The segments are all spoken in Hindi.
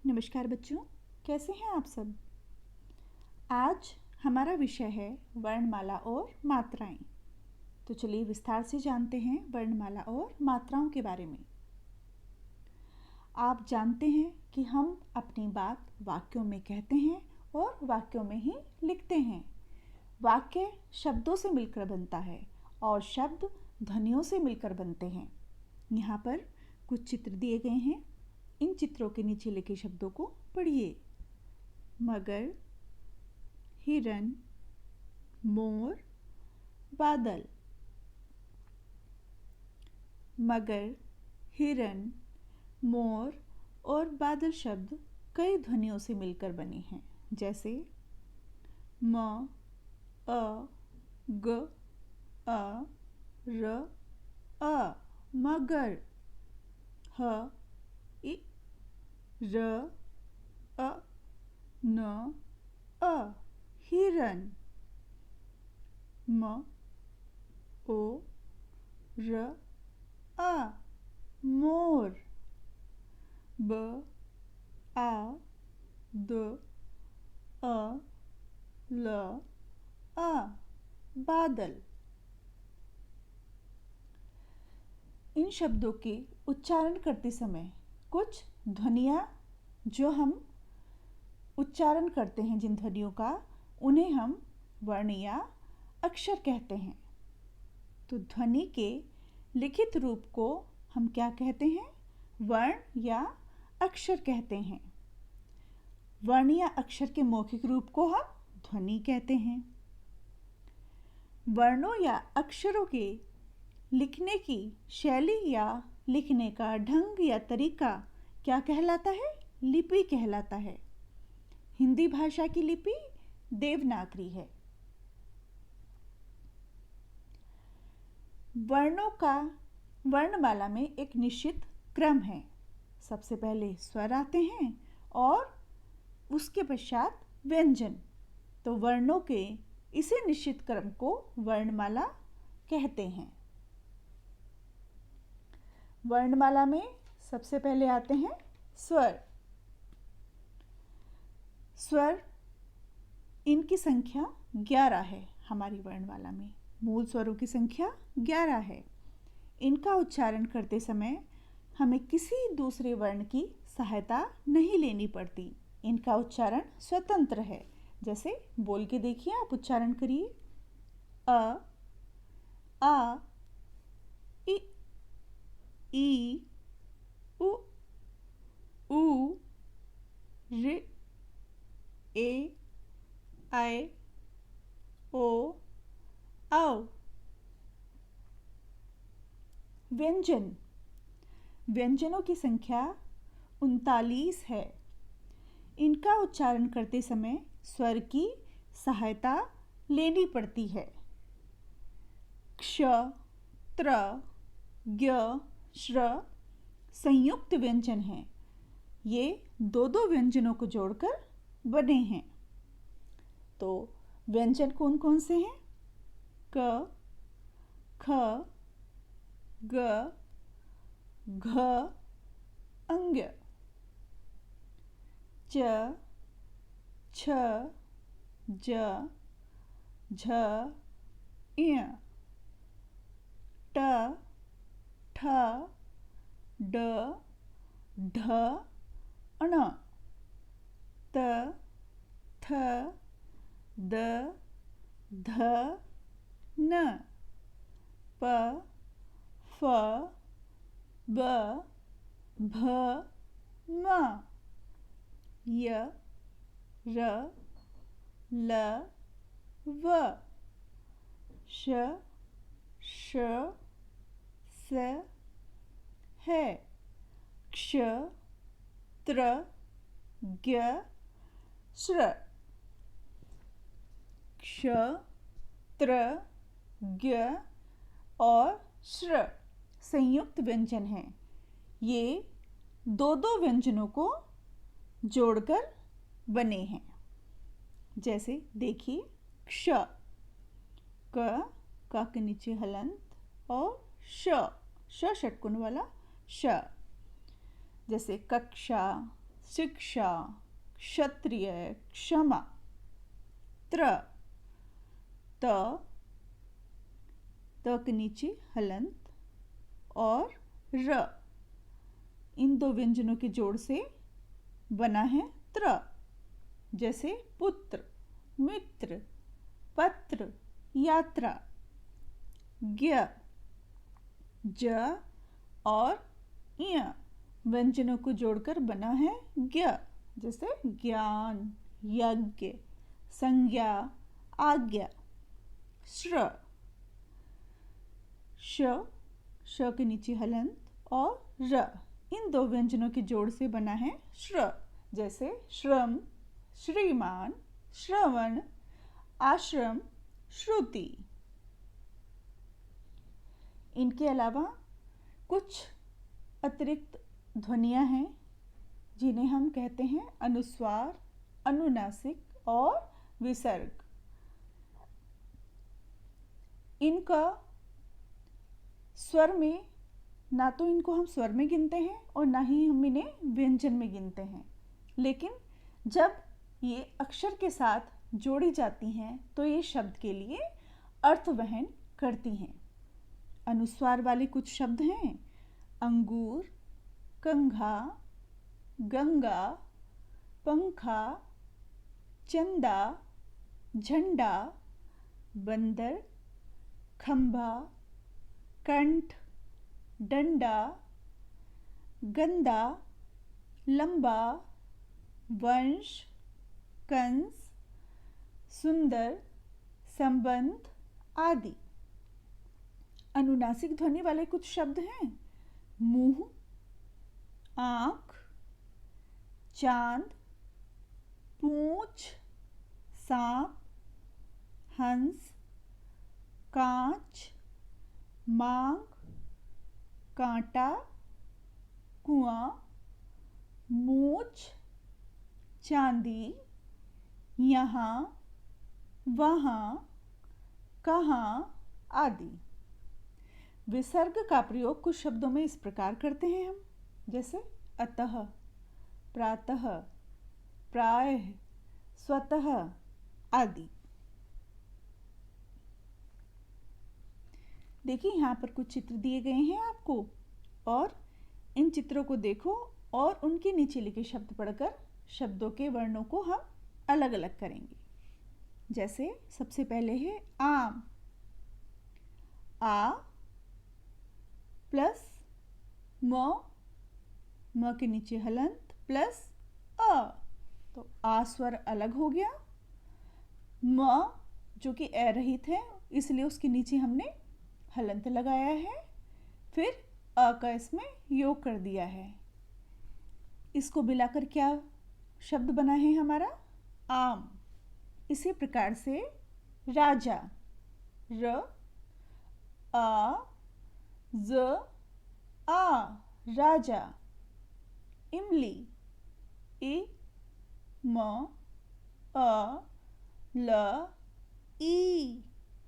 नमस्कार बच्चों, कैसे हैं आप सब। आज हमारा विषय है वर्णमाला और मात्राएं। तो चलिए विस्तार से जानते हैं वर्णमाला और मात्राओं के बारे में। आप जानते हैं कि हम अपनी बात वाक्यों में कहते हैं और वाक्यों में ही लिखते हैं। वाक्य शब्दों से मिलकर बनता है और शब्द ध्वनियों से मिलकर बनते हैं। यहाँ पर कुछ चित्र दिए गए हैं। इन चित्रों के नीचे लिखे शब्दों को पढ़िए। मगर, हिरन, मोर, बादल। मगर, हिरन, मोर और बादल शब्द कई ध्वनियों से मिलकर बने हैं, जैसे म, अ, ग, अ, र, अ, मगर। ह, इ, र, अ, न, अ, हिरन। म, ओ, र, अ, मोर। ब, आ, द, अ, ल, अ, बादल। इन शब्दों के उच्चारण करते समय कुछ ध्वनियाँ जो हम उच्चारण करते हैं, जिन ध्वनियों का, उन्हें हम वर्ण या अक्षर कहते हैं। तो ध्वनि के लिखित रूप को हम क्या कहते हैं? वर्ण या अक्षर कहते हैं। वर्ण या अक्षर के मौखिक रूप को हम ध्वनि कहते हैं। वर्णों या अक्षरों के लिखने की शैली या लिखने का ढंग या तरीका क्या कहलाता है? लिपि कहलाता है। हिंदी भाषा की लिपि देवनागरी है। वर्णों का वर्णमाला में एक निश्चित क्रम है। सबसे पहले स्वर आते हैं और उसके पश्चात व्यंजन। तो वर्णों के इसी निश्चित क्रम को वर्णमाला कहते हैं। वर्णमाला में सबसे पहले आते हैं स्वर। स्वर, इनकी संख्या 11 है। हमारी वर्णमाला में मूल स्वरों की संख्या 11 है। इनका उच्चारण करते समय हमें किसी दूसरे वर्ण की सहायता नहीं लेनी पड़ती। इनका उच्चारण स्वतंत्र है। जैसे बोल के देखिए, आप उच्चारण करिए। अ, आ, इ, ई, उ, ऊ, ऋ, ए, ऐ, ओ, औ। व्यंजन, व्यंजनों की संख्या 39 है। इनका उच्चारण करते समय स्वर की सहायता लेनी पड़ती है। क्ष, त्र, ज्ञ, श्र संयुक्त व्यंजन हैं। ये दो व्यंजनों को जोड़कर बने हैं। तो व्यंजन कौन कौन से हैं? क, ख, ग, घ, अंग्य। च, छ, ज, झ, इय। ट, ठ, ड, ढ, अण। त, थ, द, ध, न। प, फ, ब, भ, म। य, र, ल, व। श, श, स, है। क्ष, त्र, ज्ञ, श्र। क्ष, त्र, ज्ञ और श्र संयुक्त व्यंजन हैं। ये दो व्यंजनों को जोड़कर बने हैं। जैसे देखिए, क्ष, क के नीचे हलंत और श षटकोण वाला श। जैसे कक्षा, शिक्षा, क्षत्रिय, क्षमा। त्र, त, त के नीचे हलंत और र, इन दो व्यंजनों के जोड़ से बना है त्र। जैसे पुत्र, मित्र, पत्र, यात्रा। ज्ञ, ज और य व्यंजनों को जोड़कर बना है ज्ञ। जैसे ज्ञान, यज्ञ, संज्ञा, आज्ञा। श्र, श के नीचे हलंत और र, इन दो व्यंजनों के जोड़ से बना है श्र। जैसे श्रम, श्रीमान, श्रवण, आश्रम, श्रुति। इनके अलावा कुछ अतिरिक्त ध्वनियाँ हैं जिन्हें हम कहते हैं अनुस्वार, अनुनासिक और विसर्ग। इनका स्वर में, ना तो इनको हम स्वर में गिनते हैं और ना ही हम इन्हें व्यंजन में गिनते हैं, लेकिन जब ये अक्षर के साथ जोड़ी जाती हैं तो ये शब्द के लिए अर्थ वहन करती हैं। अनुस्वार वाले कुछ शब्द हैं अंगूर, कंघा, गंगा, पंखा, चंदा, झंडा, बंदर, खंभा, कंठ, डंडा, गंदा, लंबा, वंश, कंस, सुंदर, संबंध आदि। अनुनासिक ध्वनि वाले कुछ शब्द हैं मुंह, आंख, चांद, पूंछ, सांप, हंस, कांच, मांग, कांटा, कुआं, मूछ, चांदी, यहाँ, वहाँ, कहाँ आदि। विसर्ग का प्रयोग कुछ शब्दों में इस प्रकार करते हैं हम, जैसे अतः, प्रातः, प्रायः, स्वतः आदि। देखिए यहाँ पर कुछ चित्र दिए गए हैं आपको, और इन चित्रों को देखो और उनके नीचे लिखे शब्द पढ़कर शब्दों के वर्णों को हम अलग अलग करेंगे। जैसे सबसे पहले है आम, आ प्लस म के नीचे हलंत प्लस अ, तो आ स्वर अलग हो गया। म जो कि ए रहित है इसलिए उसके नीचे हमने हलंत लगाया है, फिर अ का इसमें योग कर दिया है। इसको मिलाकर क्या शब्द बना है हमारा आम। इसी प्रकार से राजा, र आ ज आ राजा। इमली, इ म अ ल ई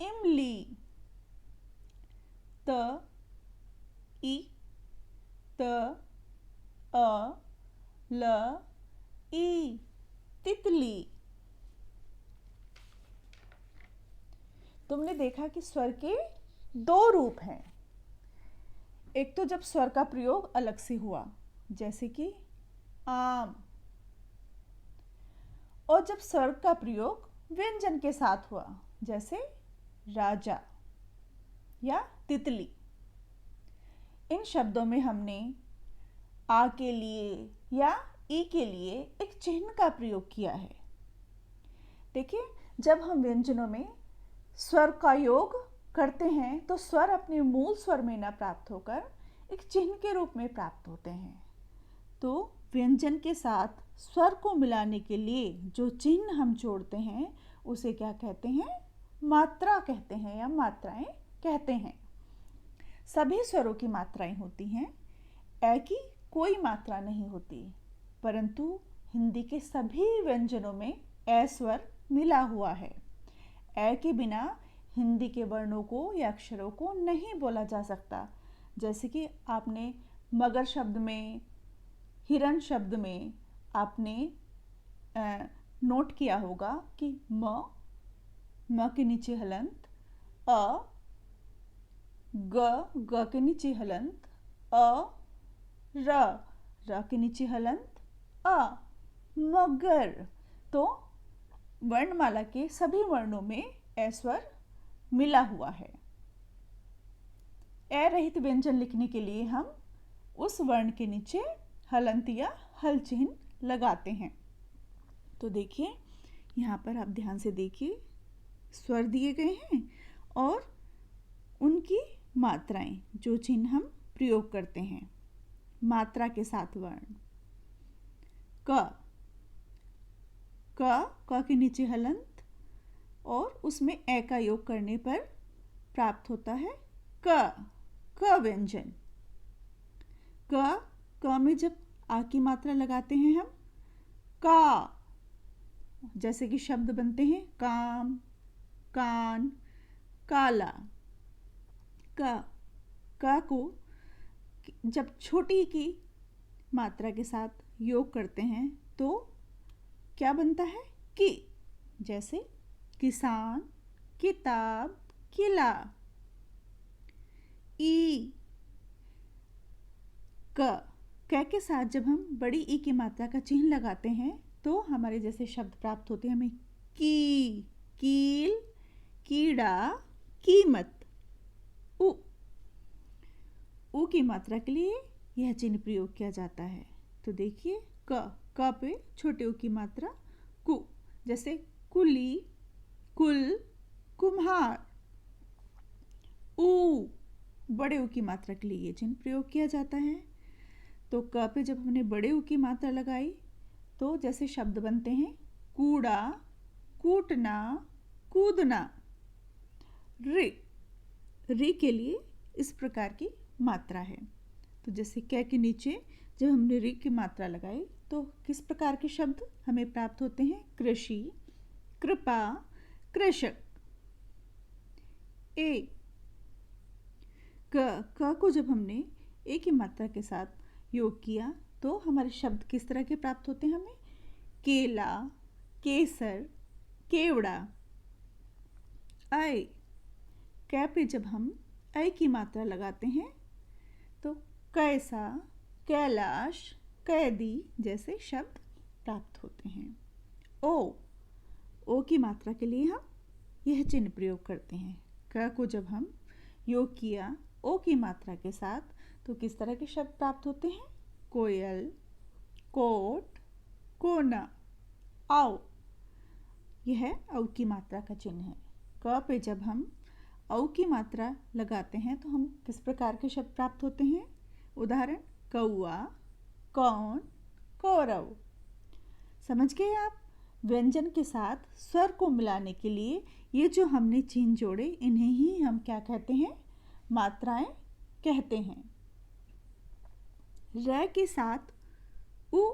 इमली। त ई त अ ल ई तितली। तुमने देखा कि स्वर के दो रूप हैं। एक तो जब स्वर का प्रयोग अलग से हुआ जैसे कि आम, और जब स्वर का प्रयोग व्यंजन के साथ हुआ जैसे राजा या तितली। इन शब्दों में हमने आ के लिए या ई के लिए एक चिन्ह का प्रयोग किया है। देखिए जब हम व्यंजनों में स्वर का योग करते हैं तो स्वर अपने मूल स्वर में न प्राप्त होकर एक चिन्ह के रूप में प्राप्त होते हैं। तो व्यंजन के साथ स्वर को मिलाने के लिए जो चिन्ह हम जोड़ते हैं उसे क्या कहते हैं, मात्रा कहते हैं या मात्राएं कहते हैं। सभी स्वरों की मात्राएं होती हैं, ए की कोई मात्रा नहीं होती, परंतु हिंदी के सभी व्यंजनों में ए स्वर मिला हुआ है। ए के बिना हिंदी के वर्णों को या अक्षरों को नहीं बोला जा सकता। जैसे कि आपने मगर शब्द में, हिरण शब्द में आपने नोट किया होगा कि म के नीचे हलंत, ग के नीचे हलंत, र के नीचे हलंत, मगर। तो वर्णमाला के सभी वर्णों में ए स्वर मिला हुआ है। ए रहित व्यंजन लिखने के लिए हम उस वर्ण के नीचे हलंत या हल चिन्ह लगाते हैं। तो देखिए यहाँ पर आप ध्यान से देखिए, स्वर दिए गए हैं और उनकी मात्राएं, जो चिन्ह हम प्रयोग करते हैं मात्रा के साथ वर्ण। क के नीचे हलंत और उसमें ए का योग करने पर प्राप्त होता है क व्यंजन। क में जब आ की मात्रा लगाते हैं हम का, जैसे कि शब्द बनते हैं काम, कान, काला। का को जब छोटी की मात्रा के साथ योग करते हैं तो क्या बनता है कि, जैसे किसान, किताब, किला। ई क के साथ जब हम बड़ी ई की मात्रा का चिन्ह लगाते हैं तो हमारे जैसे शब्द प्राप्त होते हैं हमें की, कील, कीड़ा, कीमत। उ की मात्रा के लिए यह चिन्ह प्रयोग किया जाता है। तो देखिए क पे छोटे उ की मात्रा कु, जैसे कुली, कुल, कुम्हार। उ बड़े उ की मात्रा के लिए ये चिन्ह प्रयोग किया जाता है। तो क पे जब हमने बड़े उ की मात्रा लगाई तो जैसे शब्द बनते हैं कूड़ा, कूटना, कूदना। रि के लिए इस प्रकार की मात्रा है। तो जैसे कै के नीचे जब हमने रि की मात्रा लगाई तो किस प्रकार के शब्द हमें प्राप्त होते हैं? कृषि, कृपा, कृषक। ए क को जब हमने ए की मात्रा के साथ योग किया तो हमारे शब्द किस तरह के प्राप्त होते हैं हमें? केला, केसर, केवड़ा। ऐ कै पे जब हम ऐ की मात्रा लगाते हैं तो कैसा, कैलाश, कैदी जैसे शब्द प्राप्त होते हैं। ओ की मात्रा के लिए हम यह चिन्ह प्रयोग करते हैं। क को जब हम योग किया ओ की मात्रा के साथ तो किस तरह के शब्द प्राप्त होते हैं? कोयल, कोट, कोना। आओ, यह औ की मात्रा का चिन्ह है। क पे जब हम औ की मात्रा लगाते हैं तो हम किस प्रकार के शब्द प्राप्त होते हैं? उदाहरण कौआ, कौन, कौरव। समझ गए आप? व्यंजन के साथ स्वर को मिलाने के लिए ये जो हमने चिन्ह जोड़े इन्हें ही हम क्या कहते हैं? मात्राएं कहते हैं। र के साथ उ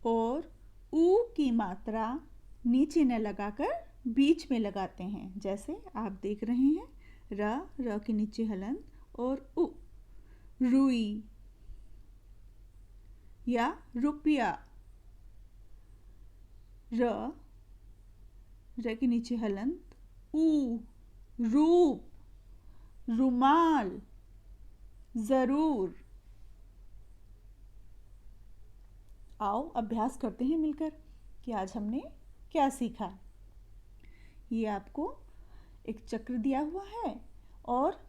और ऊ की मात्रा नीचे न लगाकर बीच में लगाते हैं। जैसे आप देख रहे हैं र के नीचे हलंत और उ, रुई या रुपया। र के नीचे हलंत, ऊ, रूप, रुमाल, जरूर। आओ अभ्यास करते हैं मिलकर कि आज हमने क्या सीखा। ये आपको एक चक्र दिया हुआ है और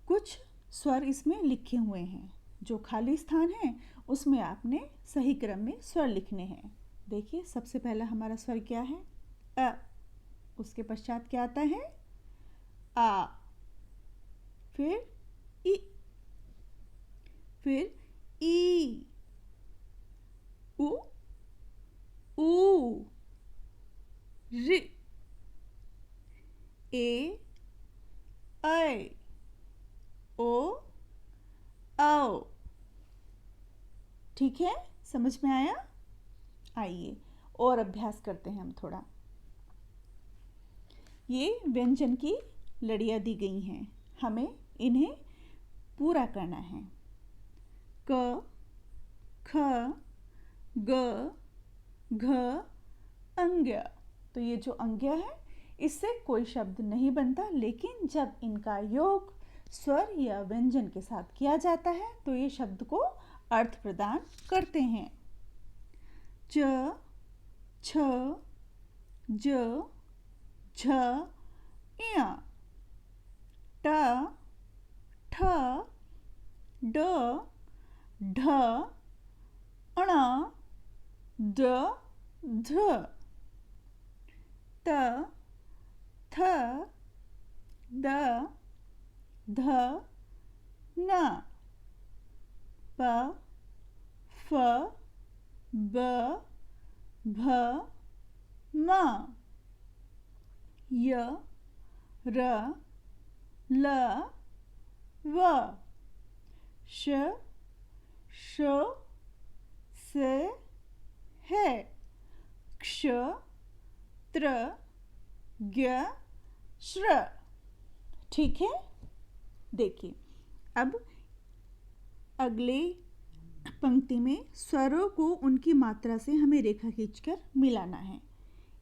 कुछ स्वर इसमें लिखे हुए हैं। जो खाली स्थान है उसमें आपने सही क्रम में स्वर लिखने हैं। देखिए सबसे पहला हमारा स्वर क्या है? अ। उसके पश्चात क्या आता है? आ, फिर इ, फिर ई, उ, ऊ, ऋ, ए, ऐ, ओ, औ। ठीक है, समझ में आया? आइए और अभ्यास करते हैं हम थोड़ा। ये व्यंजन की लड़ियाँ दी गई हैं, हमें इन्हें पूरा करना है। क, ख, ग, घ अंग्य। तो ये जो अंग्य है इससे कोई शब्द नहीं बनता, लेकिन जब इनका योग स्वर या व्यंजन के साथ किया जाता है तो ये शब्द को अर्थ प्रदान करते हैं। च, छ, ज, झ, य, ट, ठ, ड, ढ, ण, द, ध, त, थ, द, ध, न, प, फ, ब, भ, म, य, र, ल, व, श, श, से, है, क्ष, त्र, ज्ञ, श्र। ठीक है, देखिए अब अगले पंक्ति में स्वरों को उनकी मात्रा से हमें रेखा खींचकर मिलाना है।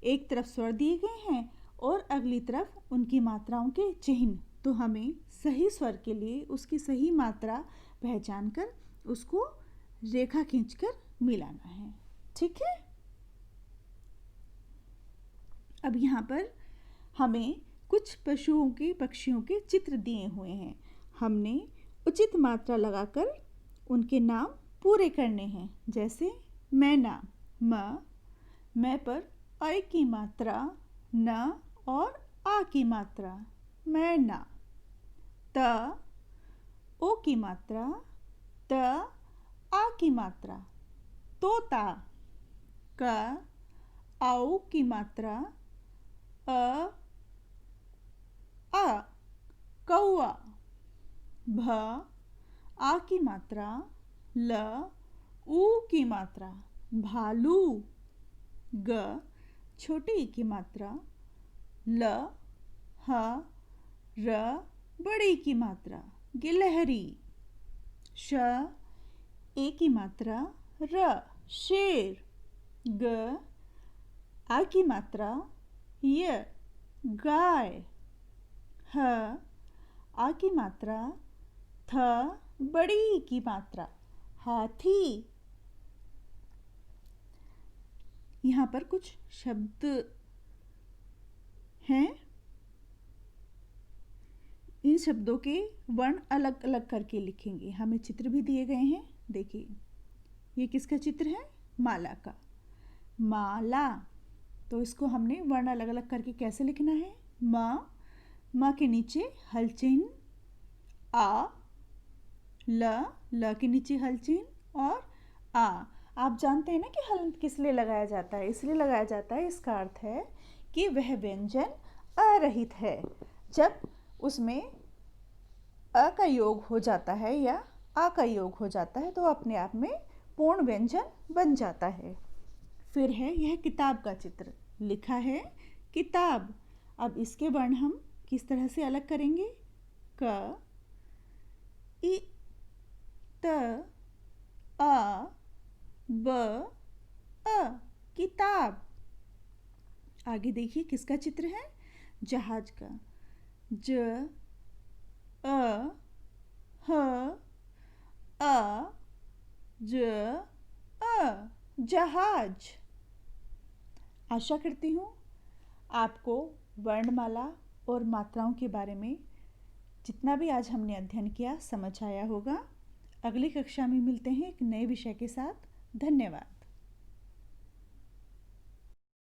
एक तरफ स्वर दिए गए हैं और अगली तरफ उनकी मात्राओं के चिन्ह, तो हमें सही स्वर के लिए उसकी सही मात्रा पहचान कर उसको रेखा खींचकर मिलाना है। ठीक है, अब यहाँ पर हमें कुछ पशुओं के पक्षियों के चित्र दिए हुए हैं। हमने उचित मात्रा लगाकर उनके नाम पूरे करने हैं। जैसे मैना, म, मैं पर ऐ की मात्रा, न और आ की मात्रा, मैना। त, ओ की मात्रा, त, आ की मात्रा, तोता। क, औ की मात्रा, अ, आ, कौआ। भ, आ की मात्रा, ल, ऊ की मात्रा, भालू। ग, छोटी ई की मात्रा, ल, ह, र, बड़ी की मात्रा, गिलहरी। श, ए की मात्रा, र, शेर। ग, आ की मात्रा, य, गाय। ह, आ की मात्रा, थ, बड़ी की मात्रा, हाथी। यहाँ पर कुछ शब्द हैं। इन शब्दों के वर्ण अलग अलग करके लिखेंगे। हमें चित्र भी दिए गए हैं। देखिए, ये किसका चित्र है? माला का। माला, तो इसको हमने वर्ण अलग अलग करके कैसे लिखना है? म के नीचे हल चिन्ह, आ, ल के नीचे हल चिन्ह और आ। आप जानते हैं ना कि हल किस लिए लगाया जाता है? इसलिए लगाया जाता है, इसका अर्थ है कि वह व्यंजन अरहित है। जब उसमें अ का योग हो जाता है या आ का योग हो जाता है तो अपने आप में पूर्ण व्यंजन बन जाता है। फिर है यह किताब का चित्र, लिखा है किताब। अब इसके वर्ण हम किस तरह से अलग करेंगे? क, इ, त, आ, ब, अ, किताब। आगे देखिए किसका चित्र है? जहाज का। ज, अ, ह, आ, ज, अ, जहाज। आशा करती हूँ आपको वर्णमाला और मात्राओं के बारे में जितना भी आज हमने अध्ययन किया समझ आया होगा। अगली कक्षा में मिलते हैं एक नए विषय के साथ। धन्यवाद।